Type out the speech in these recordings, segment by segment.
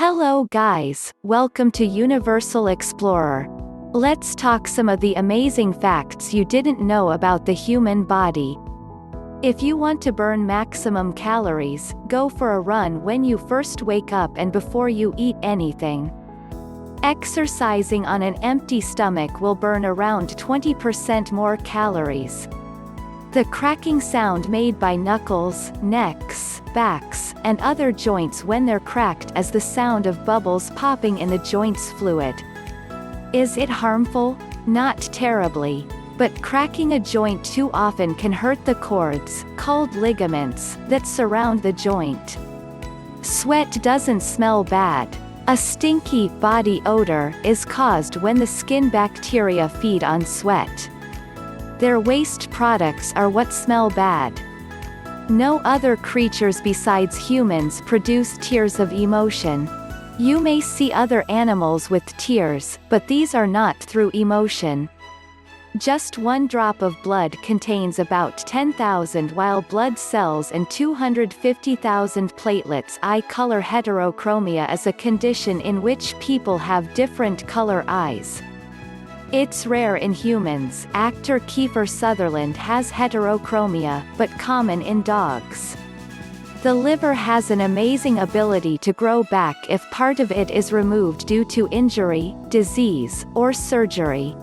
Hello guys, welcome to Universal Explorer. Let's talk some of the amazing facts you didn't know about the human body. If you want to burn maximum calories, go for a run when you first wake up and before you eat anything. Exercising on an empty stomach will burn around 20% more calories. The cracking sound made by knuckles, necks, backs, and other joints when they're cracked is the sound of bubbles popping in the joint's fluid. Is it harmful? Not terribly. But cracking a joint too often can hurt the cords, called ligaments, that surround the joint. Sweat doesn't smell bad. A stinky body odor is caused when the skin bacteria feed on sweat. Their waste products are what smell bad. No other creatures besides humans produce tears of emotion. You may see other animals with tears, but these are not through emotion. Just one drop of blood contains about 10,000 white blood cells and 250,000 platelets. Eye color heterochromia is a condition in which people have different color eyes. It's rare in humans. Actor Kiefer Sutherland has heterochromia, but common in dogs. The liver has an amazing ability to grow back if part of it is removed due to injury, disease, or surgery.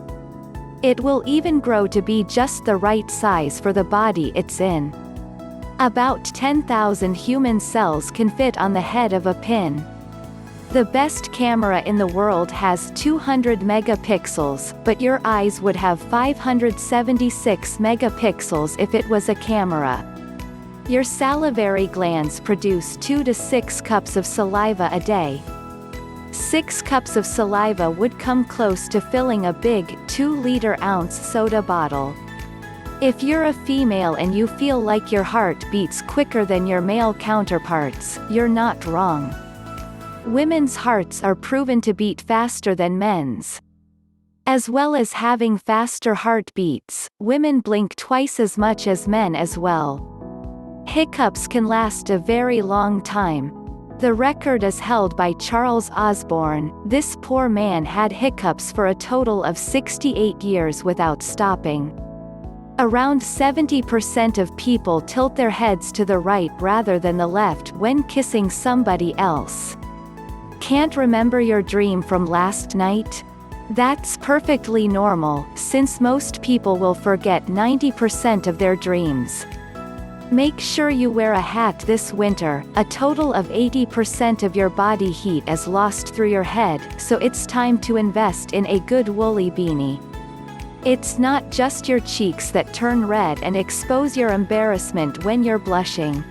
It will even grow to be just the right size for the body it's in. About 10,000 human cells can fit on the head of a pin. The best camera in the world has 200 megapixels, but your eyes would have 576 megapixels if it was a camera. Your salivary glands produce 2 to 6 cups of saliva a day. 6 cups of saliva would come close to filling a big, 2-liter-ounce soda bottle. If you're a female and you feel like your heart beats quicker than your male counterparts, you're not wrong. Women's hearts are proven to beat faster than men's. As well as having faster heartbeats, women blink twice as much as men as well. Hiccups can last a very long time. The record is held by Charles Osborne. This poor man had hiccups for a total of 68 years without stopping. Around 70% of people tilt their heads to the right rather than the left when kissing somebody else. Can't remember your dream from last night? That's perfectly normal, since most people will forget 90% of their dreams. Make sure you wear a hat this winter. A total of 80% of your body heat is lost through your head, so it's time to invest in a good woolly beanie. It's not just your cheeks that turn red and expose your embarrassment when you're blushing.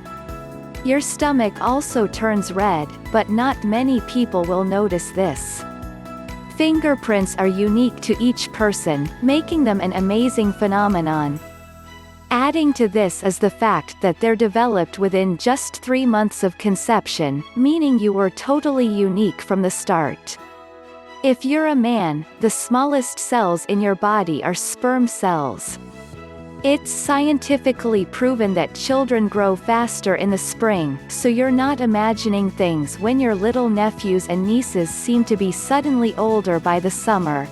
Your stomach also turns red, but not many people will notice this. Fingerprints are unique to each person, making them an amazing phenomenon. Adding to this is the fact that they're developed within just 3 months of conception, meaning you were totally unique from the start. If you're a man, the smallest cells in your body are sperm cells. It's scientifically proven that children grow faster in the spring, so you're not imagining things when your little nephews and nieces seem to be suddenly older by the summer.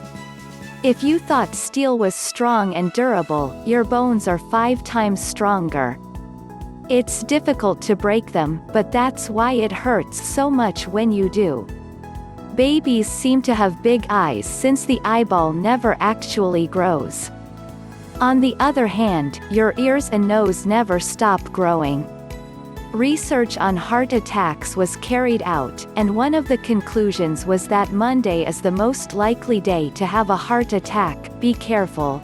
If you thought steel was strong and durable, your bones are 5 times stronger. It's difficult to break them, but that's why it hurts so much when you do. Babies seem to have big eyes since the eyeball never actually grows. On the other hand, your ears and nose never stop growing. Research on heart attacks was carried out, and one of the conclusions was that Monday is the most likely day to have a heart attack. Be careful.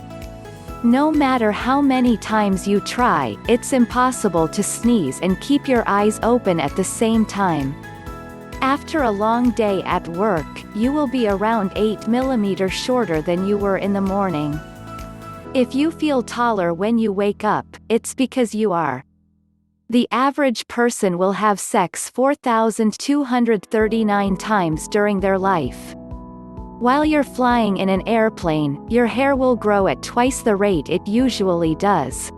No matter how many times you try, it's impossible to sneeze and keep your eyes open at the same time. After a long day at work, you will be around 8 millimeters shorter than you were in the morning. If you feel taller when you wake up, it's because you are. The average person will have sex 4,239 times during their life. While you're flying in an airplane, your hair will grow at twice the rate it usually does.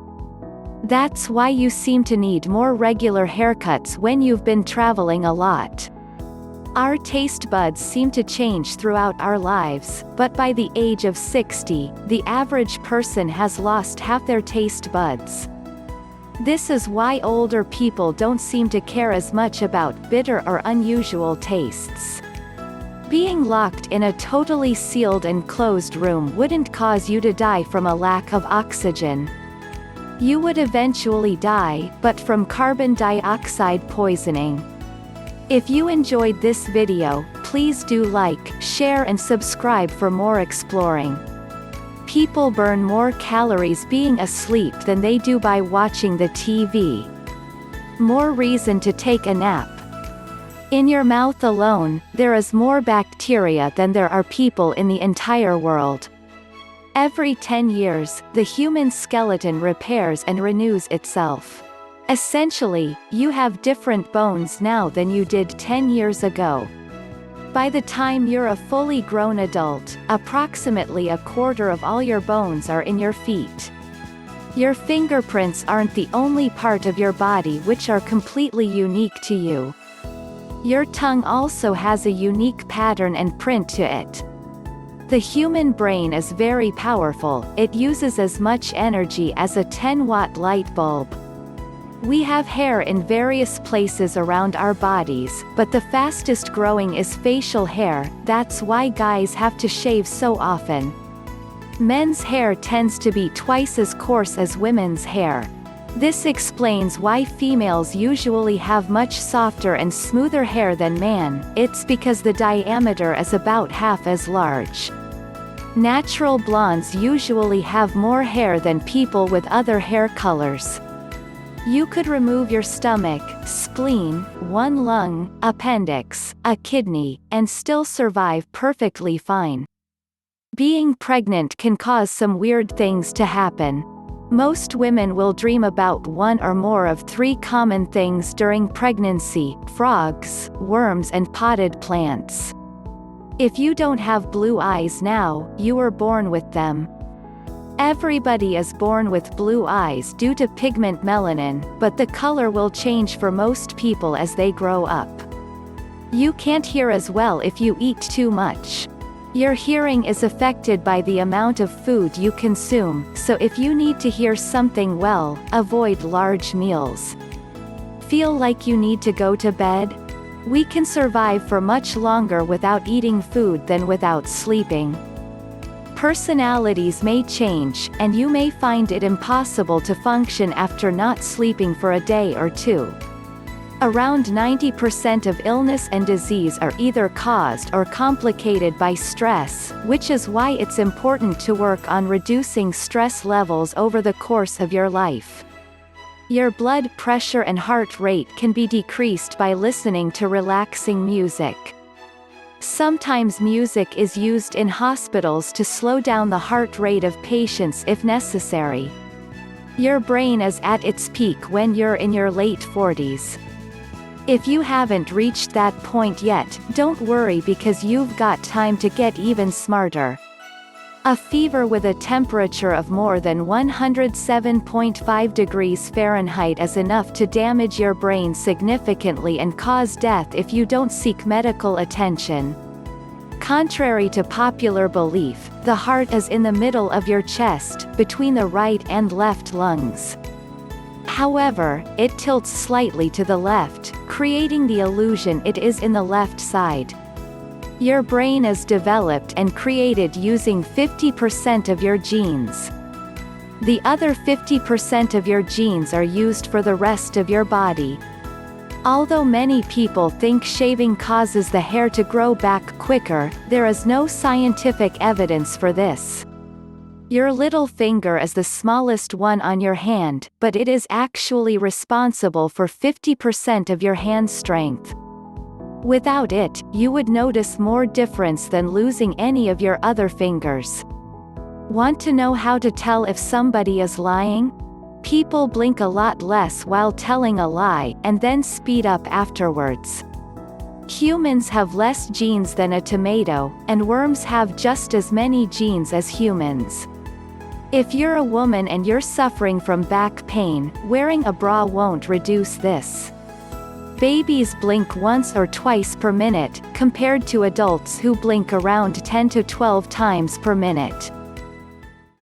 That's why you seem to need more regular haircuts when you've been traveling a lot. Our taste buds seem to change throughout our lives, but by the age of 60, the average person has lost half their taste buds. This is why older people don't seem to care as much about bitter or unusual tastes. Being locked in a totally sealed and closed room wouldn't cause you to die from a lack of oxygen. You would eventually die, but from carbon dioxide poisoning. If you enjoyed this video, please do like, share and subscribe for more exploring. People burn more calories being asleep than they do by watching the TV. More reason to take a nap. In your mouth alone, there is more bacteria than there are people in the entire world. Every 10 years, the human skeleton repairs and renews itself. Essentially, you have different bones now than you did 10 years ago. By the time you're a fully grown adult, approximately a quarter of all your bones are in your feet. Your fingerprints aren't the only part of your body which are completely unique to you. Your tongue also has a unique pattern and print to it. The human brain is very powerful, it uses as much energy as a 10-watt light bulb. We have hair in various places around our bodies, but the fastest growing is facial hair, that's why guys have to shave so often. Men's hair tends to be twice as coarse as women's hair. This explains why females usually have much softer and smoother hair than men, it's because the diameter is about half as large. Natural blondes usually have more hair than people with other hair colors. You could remove your stomach, spleen, one lung, appendix, a kidney, and still survive perfectly fine. Being pregnant can cause some weird things to happen. Most women will dream about one or more of 3 common things during pregnancy: frogs, worms and potted plants. If you don't have blue eyes now, you were born with them. Everybody is born with blue eyes due to pigment melanin, but the color will change for most people as they grow up. You can't hear as well if you eat too much. Your hearing is affected by the amount of food you consume, so if you need to hear something well, avoid large meals. Feel like you need to go to bed? We can survive for much longer without eating food than without sleeping. Personalities may change, and you may find it impossible to function after not sleeping for a day or two. Around 90% of illness and disease are either caused or complicated by stress, which is why it's important to work on reducing stress levels over the course of your life. Your blood pressure and heart rate can be decreased by listening to relaxing music. Sometimes music is used in hospitals to slow down the heart rate of patients if necessary. Your brain is at its peak when you're in your late 40s. If you haven't reached that point yet, don't worry because you've got time to get even smarter. A fever with a temperature of more than 107.5 degrees Fahrenheit is enough to damage your brain significantly and cause death if you don't seek medical attention. Contrary to popular belief, the heart is in the middle of your chest, between the right and left lungs. However, it tilts slightly to the left, creating the illusion it is in the left side. Your brain is developed and created using 50% of your genes. The other 50% of your genes are used for the rest of your body. Although many people think shaving causes the hair to grow back quicker, there is no scientific evidence for this. Your little finger is the smallest one on your hand, but it is actually responsible for 50% of your hand strength. Without it, you would notice more difference than losing any of your other fingers. Want to know how to tell if somebody is lying? People blink a lot less while telling a lie, and then speed up afterwards. Humans have less genes than a tomato, and worms have just as many genes as humans. If you're a woman and you're suffering from back pain, wearing a bra won't reduce this. Babies blink once or twice per minute, compared to adults who blink around 10 to 12 times per minute.